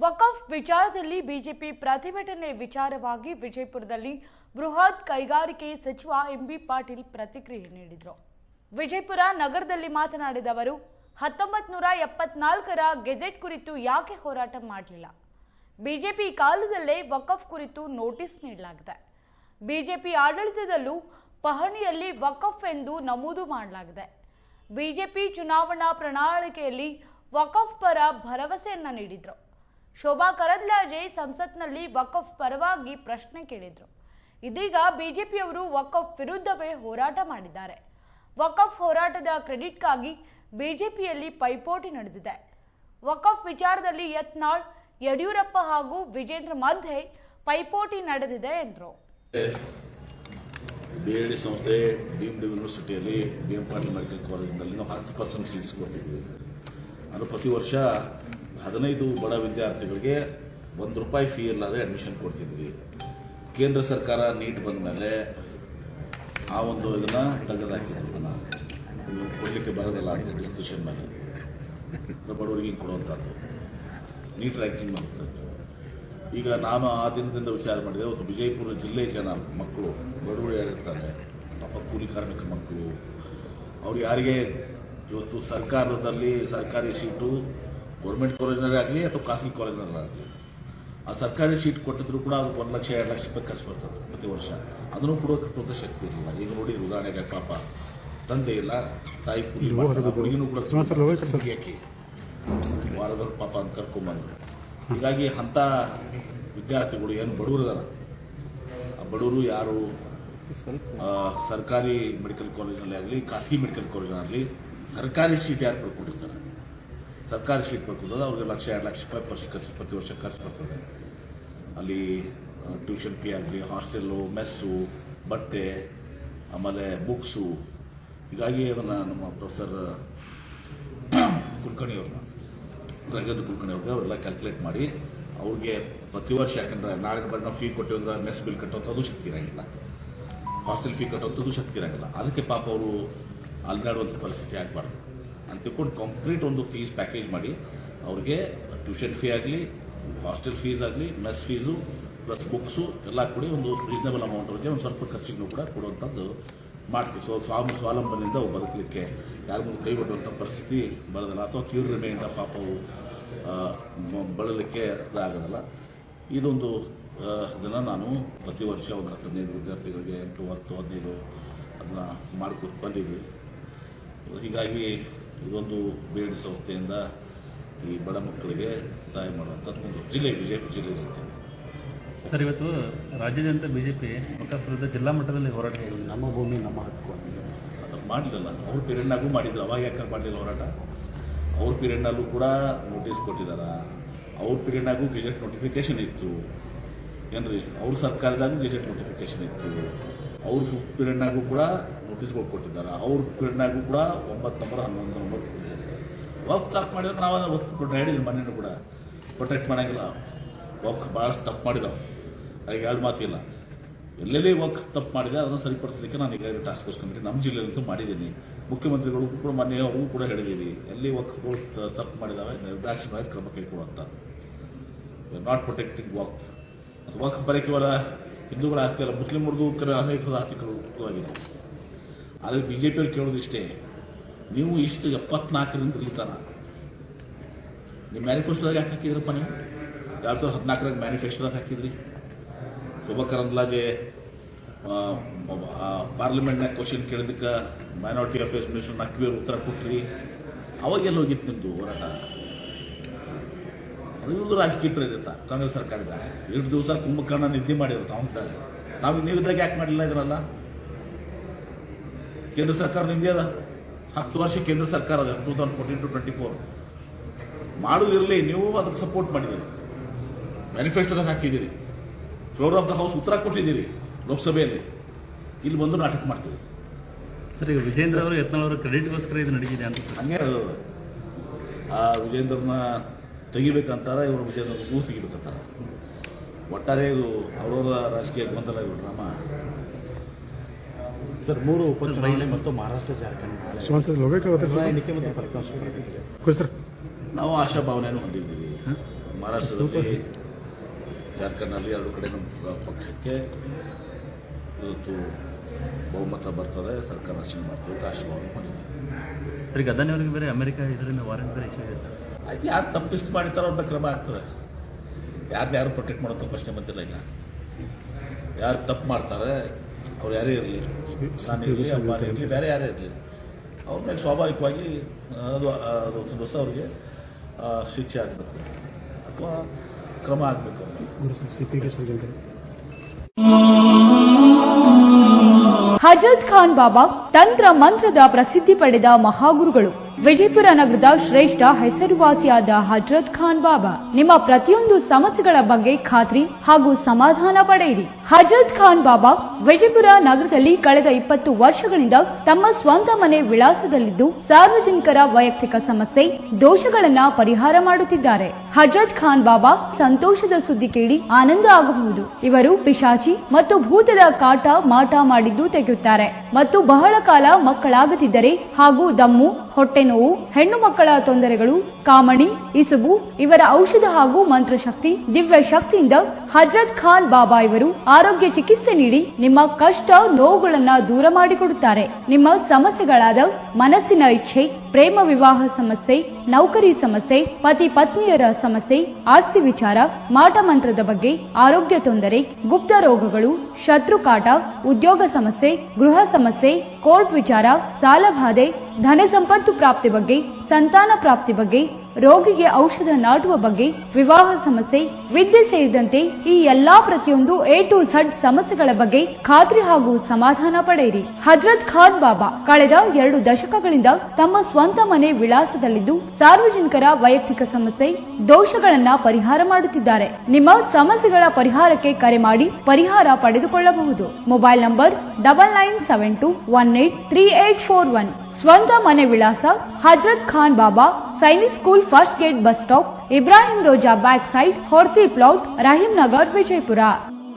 ವಕಫ್ ವಿಚಾರದಲ್ಲಿ ಬಿಜೆಪಿ ಪ್ರತಿಭಟನೆ ವಿಚಾರವಾಗಿ ವಿಜಯಪುರದಲ್ಲಿ ಬೃಹತ್ ಕೈಗಾರಿಕೆ ಸಚಿವ ಎಂಬಿ ಪಾಟೀಲ್ ಪ್ರತಿಕ್ರಿಯೆ ನೀಡಿದರು. ವಿಜಯಪುರ ನಗರದಲ್ಲಿ ಮಾತನಾಡಿದ ಅವರು 1974ರ ಗೆಜೆಟ್ ಕುರಿತು ಯಾಕೆ ಹೋರಾಟ ಮಾಡಲಿಲ್ಲ? ಬಿಜೆಪಿ ಕಾಲದಲ್ಲೇ ವಕಫ್ ಕುರಿತು ನೋಟಿಸ್ ನೀಡಲಾಗಿದೆ. ಬಿಜೆಪಿ ಆಡಳಿತದಲ್ಲೂ ಪಹಣಿಯಲ್ಲಿ ವಕಫ್ ಎಂದು ನಮೂದು ಮಾಡಲಾಗಿದೆ. ಬಿಜೆಪಿ ಚುನಾವಣಾ ಪ್ರಣಾಳಿಕೆಯಲ್ಲಿ ವಕಫ್ ಪರ ಭರವಸೆಯನ್ನ ನೀಡಿದ್ರು. ಶೋಭಾ ಕರಂದ್ಲಾಜೆ ಸಂಸತ್ನಲ್ಲಿ ವಕಫ್ ಪರವಾಗಿ ಪ್ರಶ್ನೆ ಕೇಳಿದ್ರು. ಇದೀಗ ಬಿಜೆಪಿಯವರು ವಕಫ್ ವಿರುದ್ಧವೇ ಹೋರಾಟ ಮಾಡಿದ್ದಾರೆ. ವಕಫ್ ಹೋರಾಟದ ಕ್ರೆಡಿಟ್ಗಾಗಿ ಬಿಜೆಪಿಯಲ್ಲಿ ಪೈಪೋಟಿ ನಡೆದಿದೆ. ವಕಫ್ ವಿಚಾರದಲ್ಲಿ ಯತ್ನಾಳ್, ಯಡಿಯೂರಪ್ಪ ಹಾಗೂ ವಿಜೇಂದ್ರ ಮಧ್ಯೆ ಪೈಪೋಟಿ ನಡೆದಿದೆ ಎಂದರು. ಬಿಎಲ್ಡಿ ಸಂಸ್ಥೆ ಡೀಮ್ಡ್ ಯೂನಿವರ್ಸಿಟಿಯಲ್ಲಿ BM ಪಾಟೀಲ್ ಮೆಡಿಕಲ್ ಕಾಲೇಜಿನಲ್ಲಿ ನಾವು 10% ಸೀಟ್ಸ್ ಕೊಡ್ತಿದ್ವಿ. ಅದು ಪ್ರತಿ ವರ್ಷ 15 ಬಡ ವಿದ್ಯಾರ್ಥಿಗಳಿಗೆ ₹1 ಫೀ ಇಲ್ಲದೆ ಅಡ್ಮಿಷನ್ ಕೊಡ್ತಿದ್ವಿ. ಕೇಂದ್ರ ಸರ್ಕಾರ ನೀಟ್ ಬಂದ ಮೇಲೆ ಆ ಒಂದು ಇದನ್ನ ತೆಗೆದುಹಾಕಿದ್ದನ್ನ ಕೊಡ್ಲಿಕ್ಕೆ ಬರೋದಿಲ್ಲ ಅಂತ ಡಿಸ್ಕಷನ್ ಮೇಲೆ ಬಡವರಿಗೆ ಕೊಡುವಂಥದ್ದು ನೀಟ್ ರ್ಯಾಂಕಿಂಗ್ ಮಾಡುವಂಥದ್ದು. ಈಗ ನಾನು ಆ ದಿನದಿಂದ ವಿಚಾರ ಮಾಡಿದೆ. ಇವತ್ತು ವಿಜಯಪುರ ಜಿಲ್ಲೆ ಜನ ಮಕ್ಕಳು ಬಡವರು ಯಾರಿರ್ತಾರೆ, ಪಾಪ ಕೂಲಿ ಕಾರ್ಮಿಕ ಮಕ್ಕಳು, ಅವ್ರು ಯಾರಿಗೆ ಇವತ್ತು ಸರ್ಕಾರದಲ್ಲಿ ಸರ್ಕಾರಿ ಸೀಟು ಗೌರ್ಮೆಂಟ್ ಕಾಲೇಜ್ನಲ್ಲೇ ಆಗಲಿ ಅಥವಾ ಖಾಸಗಿ ಕಾಲೇಜ್ನಲ್ಲೇ ಆಗಲಿ ಆ ಸರ್ಕಾರಿ ಸೀಟ್ ಕೊಟ್ಟಿದ್ರು ಕೂಡ ಅದು 1 ಲಕ್ಷ 2 ಲಕ್ಷ ರೂಪಾಯಿ ಖರ್ಚು ಬರ್ತದೆ ಪ್ರತಿ ವರ್ಷ. ಅದನ್ನು ಕೂಡ ಕಟ್ಟುವಂಥ ಶಕ್ತಿ ಇರಲಿಲ್ಲ. ಈಗ ನೋಡಿ ಉದಾಹರಣೆಗೆ ಪಾಪ ತಂದೆ ಇಲ್ಲ, ತಾಯಿ ಕೂಲಿ ಹುಡುಗಿನೂ ಕೂಡ ಹಾಕಿ ವಾರದಲ್ಲಿ ಪಾಪ ಅಂತ ಕರ್ಕೊಂಡ್ಬಂದ್ರು. ಹೀಗಾಗಿ ಅಂಥ ವಿದ್ಯಾರ್ಥಿಗಳು ಏನು ಬಡವರು ಇದಾರ, ಆ ಬಡವರು ಯಾರು ಸರ್ಕಾರಿ ಮೆಡಿಕಲ್ ಕಾಲೇಜ್ನಲ್ಲಿ ಆಗಲಿ ಖಾಸಗಿ ಮೆಡಿಕಲ್ ಕಾಲೇಜ್ನಲ್ಲಿ ಸರ್ಕಾರಿ ಸೀಟ್ ಯಾರು ಪಡ್ಕೊಂಡಿರ್ತಾರೆ, ಸರ್ಕಾರಿ ಸೀಟ್ ಪಡ್ಕೊಂಡ್ರೆ ಅವ್ರಿಗೆ 1 ಲಕ್ಷ 2 ಲಕ್ಷ ರೂಪಾಯಿ ಪ್ರತಿ ವರ್ಷ ಖರ್ಚು ಬರ್ತದೆ. ಅಲ್ಲಿ ಟ್ಯೂಷನ್ ಫೀ ಆಗಲಿ, ಹಾಸ್ಟೆಲ್ಲು, ಮೆಸ್ಸು, ಬಟ್ಟೆ, ಆಮೇಲೆ ಬುಕ್ಸು. ಹೀಗಾಗಿ ಅದನ್ನು ನಮ್ಮ ಪ್ರೊಫೆಸರ್ ಕುಲಕರ್ಣಿ ಅವ್ರನ್ನ ರಂಗದ ಕುಲಕರ್ಣಿ ಅವ್ರಿಗೆ ಅವರೆಲ್ಲ ಕ್ಯಾಲ್ಕುಲೇಟ್ ಮಾಡಿ ಅವ್ರಿಗೆ ಪ್ರತಿ ವರ್ಷ, ಯಾಕಂದ್ರೆ ನಾಳೆ ಬರೀ ನಾವು ಫೀ ಕೊಟ್ಟಿವಿ ಅಂದ್ರೆ ಮೆಸ್ ಬಿಲ್ ಕಟ್ಟೋಂಥದ್ದು ಶಕ್ತಿ ಇರೋಂಗಿಲ್ಲ, ಹಾಸ್ಟೆಲ್ ಫೀ ಕಟ್ಟೋಂಥದ್ದು ಶಕ್ತಿ ಇರೋಂಗಿಲ್ಲ. ಅದಕ್ಕೆ ಪಾಪ ಅವರು ಅಲ್ಲಾಡುವಂಥ ಪರಿಸ್ಥಿತಿ ಆಗಬಾರ್ದು ಅಂತ ತಿಳ್ಕೊಂಡು ಕಂಪ್ಲೀಟ್ ಒಂದು ಫೀಸ್ ಪ್ಯಾಕೇಜ್ ಮಾಡಿ ಅವ್ರಿಗೆ ಟ್ಯೂಷನ್ ಫೀ ಆಗಲಿ, ಹಾಸ್ಟೆಲ್ ಫೀಸ್ ಆಗಲಿ, ಮೆಸ್ ಫೀಸು ಪ್ಲಸ್ ಬುಕ್ಸು ಎಲ್ಲ ಕೂಡಿ ಒಂದು ರೀಸನಬಲ್ ಅಮೌಂಟ್ ಅವ್ರಿಗೆ ಒಂದು ಸ್ವಲ್ಪ ಖರ್ಚಿಗೂ ಕೂಡ ಕೊಡುವಂಥದ್ದು ಮಾಡ್ತೀವಿ. ಸೊ ಸ್ವಾವಲಂಬನೆಯಿಂದ ಅವು ಬದುಕಲಿಕ್ಕೆ ಯಾರ ಮುಂದೆ ಕೈ ಬಿಡುವಂಥ ಪರಿಸ್ಥಿತಿ ಬರೋದಿಲ್ಲ, ಅಥವಾ ಕೀಳು ರಿಮೆಯಿಂದ ಪಾಪ ಅವು ಬಳಲಿಕ್ಕೆ ಆಗೋದಿಲ್ಲ. ಇದೊಂದು ಇದನ್ನು ನಾನು ಪ್ರತಿ ವರ್ಷ ಒಂದು 10-15 ವಿದ್ಯಾರ್ಥಿಗಳಿಗೆ 8, 10, 15 ಅದನ್ನ ಮಾಡ್ಕೊತ ಬಂದಿದ್ವಿ. ಹೀಗಾಗಿ ಇದೊಂದು BLD ಸಂಸ್ಥೆಯಿಂದ ಈ ಬಡ ಮಕ್ಕಳಿಗೆ ಸಹಾಯ ಮಾಡುವಂಥದ್ದು ಒಂದು ಜಿಲ್ಲೆ, ವಿಜಯಪುರ ಜಿಲ್ಲೆ ಇರುತ್ತೆ. ಸರ್, ಇವತ್ತು ರಾಜ್ಯಾದ್ಯಂತ ಬಿಜೆಪಿ ವಕಫ್ ವಿರುದ್ಧ ಜಿಲ್ಲಾ ಮಟ್ಟದಲ್ಲಿ ಹೋರಾಟ ನಮ್ಮ ಭೂಮಿ ನಮ್ಮ ಹಕ್ಕು ಅದು ಮಾಡಲಿಲ್ಲ. ಅವ್ರ ಪೀರಿಯಡ್ನಾಗೂ ಮಾಡಿದ್ರು. ಅವಾಗ ಯಾಕೆ ಮಾಡಲಿಲ್ಲ ಹೋರಾಟ? ಅವ್ರ ಪೀರಿಯಡ್ನಲ್ಲೂ ಕೂಡ ನೋಟಿಸ್ ಕೊಟ್ಟಿದ್ದಾರೆ. ಅವ್ರ ಪೀರಿಯಡ್ನಾಗೂ ಗೆಜೆಟ್ ನೋಟಿಫಿಕೇಶನ್ ಇತ್ತು ಏನ್ರಿ, ಅವ್ರ ಸರ್ಕಾರದಾಗೂ ಗೆಜೆಟ್ ನೋಟಿಫಿಕೇಶನ್ ಇತ್ತು. ಅವ್ರ ಪೀರಿಯಡ್ನಾಗೂ ಕೂಡ ನೋಟಿಸ್ಗಳು ಕೊಟ್ಟಿದ್ದಾರೆ. ಅವ್ರ ಪೀರಿಯಡ್ನಾಗೂ ಕೂಡ 9 ನಂಬರ್ 11 ನಂಬರ್ ವಕ್ಫ್ ತಪ್ಪು ಮಾಡಿದ್ರೆ ನಾವು ವಕ್ಫ್ ಹೇಳಿದ್ವಿ. ಮನೇನು ಕೂಡ ಪ್ರೊಟೆಕ್ಟ್ ಮಾಡಂಗಿಲ್ಲ. ವಕ್ಫ್ ಭಾಳಷ್ಟು ತಪ್ಪು ಮಾಡಿದಾವೆ, ಅದಕ್ಕೆ 2 ಮಾತಿಲ್ಲ. ಎಲ್ಲೆಲ್ಲಿ ವಕ್ಫ್ ತಪ್ಪು ಮಾಡಿದೆ ಅದನ್ನು ಸರಿಪಡಿಸಲಿಕ್ಕೆ ನಾನು ಈಗ ಟಾಸ್ಕ್ ಫೋರ್ಸ್ ಕಮಿಟಿ ನಮ್ಮ ಜಿಲ್ಲೆಯಲ್ಲಂತೂ ಮಾಡಿದ್ದೀನಿ. ಮುಖ್ಯಮಂತ್ರಿಗಳಿಗೂ ಕೂಡ ಮನೆಯವ್ರಿಗೂ ಕೂಡ ಹೇಳಿದ್ದೀವಿ, ಎಲ್ಲಿ ವಕ್ಫ್ಗಳು ತಪ್ಪು ಮಾಡಿದಾವೆ ನಿರ್ದಾಕ್ಷಿಣ್ಯವಾಗಿ ಕ್ರಮ ಕೈಗೊಳ್ಳುವಂತ. ನಾಟ್ ಪ್ರೊಟೆಕ್ಟಿಂಗ್ ವಕ್ಫ್. ಅದು ವಕ್ಫ್ ಬರೀ ಕೇವಲ ಹಿಂದೂಗಳ ಆಸ್ತಿ ಅಲ್ಲ, ಮುಸ್ಲಿಮರದು ಅನೇಕ ಆಸ್ತಿಗಳು ಆಗಿದೆ. ಆದರೆ ಬಿಜೆಪಿಯವ್ರು ಕೇಳೋದಿಷ್ಟೇ, ನೀವು ಇಷ್ಟು 74ರಿಂದ ಇರ್ಲಿತಾನ ನಿಮ್ಮ ಮ್ಯಾನಿಫೆಸ್ಟೋದಾಗ ಯಾಕೆ ಹಾಕಿದ್ರಪ್ಪ? ನೀವು 2014 ಮ್ಯಾನಿಫೆಸ್ಟೋದಾಗ ಹಾಕಿದ್ರಿ. ಶೋಭಾ ಕರಂದ್ಲಾಜೆ ಪಾರ್ಲಿಮೆಂಟ್ನಾಗ ಕ್ವಶನ್ ಕೇಳಿದಕ್ಕೆ ಮೈನಾರಿಟಿ ಅಫೇರ್ಸ್ ಮಿನಿಸ್ಟರ್ ನಕ್ವಿಯವ್ರು ಉತ್ತರ ಕೊಟ್ರಿ. ಅವಾಗೆಲ್ಲ ಹೋಗಿತ್ತು ನಿಮ್ದು ಹೋರಾಟ? ಅದು ರಾಜಕೀಯ ಪ್ರೇರಿತ ಕಾಂಗ್ರೆಸ್ ಸರ್ಕಾರದಾಗ 2 ದಿವಸ ಕುಂಭಕರ್ಣ ನಿದ್ದೆ ಮಾಡಿದ್ರು ತಾವಂತಾಗ. ನೀವಿದ್ದಾಗ ಯಾಕೆ ಮಾಡಲಿಲ್ಲ ಇದ್ರಲ್ಲ? ಕೇಂದ್ರ ಸರ್ಕಾರ ನಿಮ್ದೇ ಅದ, 10 ವರ್ಷ ಕೇಂದ್ರ ಸರ್ಕಾರ ಅದ, 2014 to 24 ಮಾಡುವುದಿರಲಿ. ನೀವು ಅದಕ್ಕೆ ಸಪೋರ್ಟ್ ಮಾಡಿದ್ದೀರಿ, ಮ್ಯಾನಿಫೆಸ್ಟೋದಾಗ ಹಾಕಿದ್ದೀರಿ, ಫ್ಲೋರ್ ಆಫ್ ದ ಹೌಸ್ ಉತ್ತರ ಕೊಟ್ಟಿದ್ದೀರಿ ಲೋಕಸಭೆಯಲ್ಲಿ. ಇಲ್ಲಿ ಬಂದು ನಾಟಕ ಮಾಡ್ತೀವಿ. ಸರ್, ಈಗ ವಿಜೇಂದ್ರ ಅವರು ಯತ್ನಾಳ್ ಅವರ ಕ್ರೆಡಿಟ್ಗೋಸ್ಕರ ಇದು ನಡೀತಿದೆ ಅಂತ ಹಂಗೆ ಆ ವಿಜೇಂದ್ರನ ತೆಗಿಬೇಕಂತಾರ, ಇವರು ವಿಜೇಂದ್ರ ದೂರ ತೆಗಿಬೇಕಂತಾರ. ಒಟ್ಟಾರೆ ಇದು ಅವರವರ ರಾಜಕೀಯ ಗೊಂದಲ, ಇದು ಡ್ರಾಮಾ. ಸರ್, 3 ಉಪಚುನಾವಣೆ ಮತ್ತು ಮಹಾರಾಷ್ಟ್ರ ಜಾರ್ಖಂಡ್ ಎನ್ನಿಕೆ ಮತ್ತು ಫಲಿತಾಂಶ ನಾವು ಆಶಾಭಾವನೆಯನ್ನು ಹೊಂದಿದ್ದೀವಿ. ಮಹಾರಾಷ್ಟ್ರದಲ್ಲಿ ಜಾರ್ಖಂಡ್ನಲ್ಲಿ ಎರಡು ಕಡೆ ನಮ್ಮ ಪಕ್ಷಕ್ಕೆ ಇವತ್ತು ಬಹುಮತ ಬರ್ತದೆ, ಸರ್ಕಾರ ರಚನೆ ಮಾಡ್ತೀವಿ ಅಂತ ಆಶೀರ್ವಾದ ಮಾಡಿದ್ದೀವಿ. ಸರ್, ಈಗ ಅದಾನಿ ಅವರಿಗೆ ಬೇರೆ ಅಮೆರಿಕ ಇದರಿಂದ ವಾರಂಟ್ ಬೇರೆ ಇಶ್ಯೂ ಇದೆ ಸರ್. ಆಯ್ತು, ಯಾರು ತಪ್ಪಿಸ್ಟ್ ಮಾಡಿತಾರೋ ಅವ್ರ ಕ್ರಮ ಆಗ್ತದೆ. ಯಾರು ಪ್ರೊಟೆಕ್ಟ್ ಮಾಡೋದು ಪ್ರಶ್ನೆ ಬಂದಿಲ್ಲ. ಈಗ ಯಾರು ತಪ್ಪು ಮಾಡ್ತಾರೆ ಅವ್ರು ಯಾರೇ ಇರಲಿ, ನಾನು ಇರಲಿ, ಅಂಬಾನಿ ಇರಲಿ, ಬೇರೆ ಯಾರೇ ಇರಲಿ, ಅವ್ರ ಮೇಲೆ ಸ್ವಾಭಾವಿಕವಾಗಿ ಅದು ಒಂದು ದಿವಸ ಅವ್ರಿಗೆ ಶಿಕ್ಷೆ ಆಗಬೇಕು ಅಥವಾ ಕ್ರಮ ಆಗಬೇಕು. ಹಜರತ್ ಖಾನ್ ಬಾಬಾ ತಂತ್ರ ಮಂತ್ರದ ಪ್ರಸಿದ್ಧಿ ಪಡೆದ ಮಹಾಗುರುಗಳು. ವಿಜಯಪುರ ನಗರದ ಶ್ರೇಷ್ಠ ಹೆಸರುವಾಸಿಯಾದ ಹಜರತ್ ಖಾನ್ ಬಾಬಾ ನಿಮ್ಮ ಪ್ರತಿಯೊಂದು ಸಮಸ್ಯೆಗಳ ಬಗ್ಗೆ ಖಾತ್ರಿ ಹಾಗೂ ಸಮಾಧಾನ ಪಡೆಯಿರಿ. ಹಜರತ್ ಖಾನ್ ಬಾಬಾ ವಿಜಯಪುರ ನಗರದಲ್ಲಿ ಕಳೆದ 20 ವರ್ಷಗಳಿಂದ ತಮ್ಮ ಸ್ವಂತ ಮನೆ ವಿಳಾಸದಲ್ಲಿದ್ದು ಸಾರ್ವಜನಿಕರ ವೈಯಕ್ತಿಕ ಸಮಸ್ಯೆ ದೋಷಗಳನ್ನ ಪರಿಹಾರ ಮಾಡುತ್ತಿದ್ದಾರೆ. ಹಜರತ್ ಖಾನ್ ಬಾಬಾ ಸಂತೋಷದ ಸುದ್ದಿ ಕೇಳಿ ಆನಂದ ಆಗಬಹುದು. ಇವರು ಪಿಶಾಚಿ ಮತ್ತು ಭೂತದ ಕಾಟ ಮಾಟ ಮಾಡಿದ್ದು ತೆಗೆಯುತ್ತಾರೆ ಮತ್ತು ಬಹಳ ಕಾಲ ಮಕ್ಕಳಾಗದಿದ್ದರೆ ಹಾಗೂ ದಮ್ಮು, ಹೊಟ್ಟೆ ನೋವು, ಹೆಣ್ಣು ಮಕ್ಕಳ ತೊಂದರೆಗಳು, ಕಾಮಣಿ, ಇಸುಬು ಇವರ ಔಷಧ ಹಾಗೂ ಮಂತ್ರಶಕ್ತಿ, ದಿವ್ಯ ಶಕ್ತಿಯಿಂದ ಹಜರತ್ ಖಾನ್ ಬಾಬಾ ಇವರು ಆರೋಗ್ಯ ಚಿಕಿತ್ಸೆ ನೀಡಿ ನಿಮ್ಮ ಕಷ್ಟ ನೋವುಗಳನ್ನ ದೂರ ಮಾಡಿಕೊಡುತ್ತಾರೆ. ನಿಮ್ಮ ಸಮಸ್ಯೆಗಳಾದ ಮನಸ್ಸಿನ ಇಚ್ಛೆ, ಪ್ರೇಮ ವಿವಾಹ ಸಮಸ್ಯೆ, ನೌಕರಿ ಸಮಸ್ಯೆ, ಪತಿ ಪತ್ನಿಯರ ಸಮಸ್ಯೆ, ಆಸ್ತಿ ವಿಚಾರ, ಮಾಟ ಮಂತ್ರದ ಬಗ್ಗೆ, ಆರೋಗ್ಯ ತೊಂದರೆ, ಗುಪ್ತ ರೋಗಗಳು, ಶತ್ರುಕಾಟ, ಉದ್ಯೋಗ ಸಮಸ್ಯೆ, ಗೃಹ ಸಮಸ್ಯೆ, ಕೋರ್ಟ್ ವಿಚಾರ, ಸಾಲಬಾಧೆ, ಧನ ಸಂಪತ್ತು ಪ್ರಾಪ್ತಿ ಬಗ್ಗೆ, ಸಂತಾನ ಪ್ರಾಪ್ತಿ ಬಗ್ಗೆ, ರೋಗಿಗೆ ಔಷಧ ನಾಟುವ ಬಗ್ಗೆ, ವಿವಾಹ ಸಮಸ್ಯೆ, ವಿದ್ಯೆ ಸೇರಿದಂತೆ ಈ ಎಲ್ಲಾ ಪ್ರತಿಯೊಂದು A to Z ಸಮಸ್ಯೆಗಳ ಬಗ್ಗೆ ಖಾತ್ರಿ ಹಾಗೂ ಸಮಾಧಾನ ಪಡೆಯಿರಿ. ಹಜರತ್ ಖಾನ್ ಬಾಬಾ ಕಳೆದ 2 ದಶಕಗಳಿಂದ ತಮ್ಮ ಸ್ವಂತ ಮನೆ ವಿಳಾಸದಲ್ಲಿದ್ದು ಸಾರ್ವಜನಿಕರ ವೈಯಕ್ತಿಕ ಸಮಸ್ಯೆ ದೋಷಗಳನ್ನ ಪರಿಹಾರ ಮಾಡುತ್ತಿದ್ದಾರೆ. ನಿಮ್ಮ ಸಮಸ್ಯೆಗಳ ಪರಿಹಾರಕ್ಕೆ ಕರೆ ಮಾಡಿ ಪರಿಹಾರ ಪಡೆದುಕೊಳ್ಳಬಹುದು. Mobile number 9972183841. ಸ್ವಂತ ಮನೆ ವಿಳಾಸ Hazrat Khan Baba, Sainik school, first gate, bus stop, Ibrahim Roza back side, Horti plot, Rahim Nagar, Vijayapura.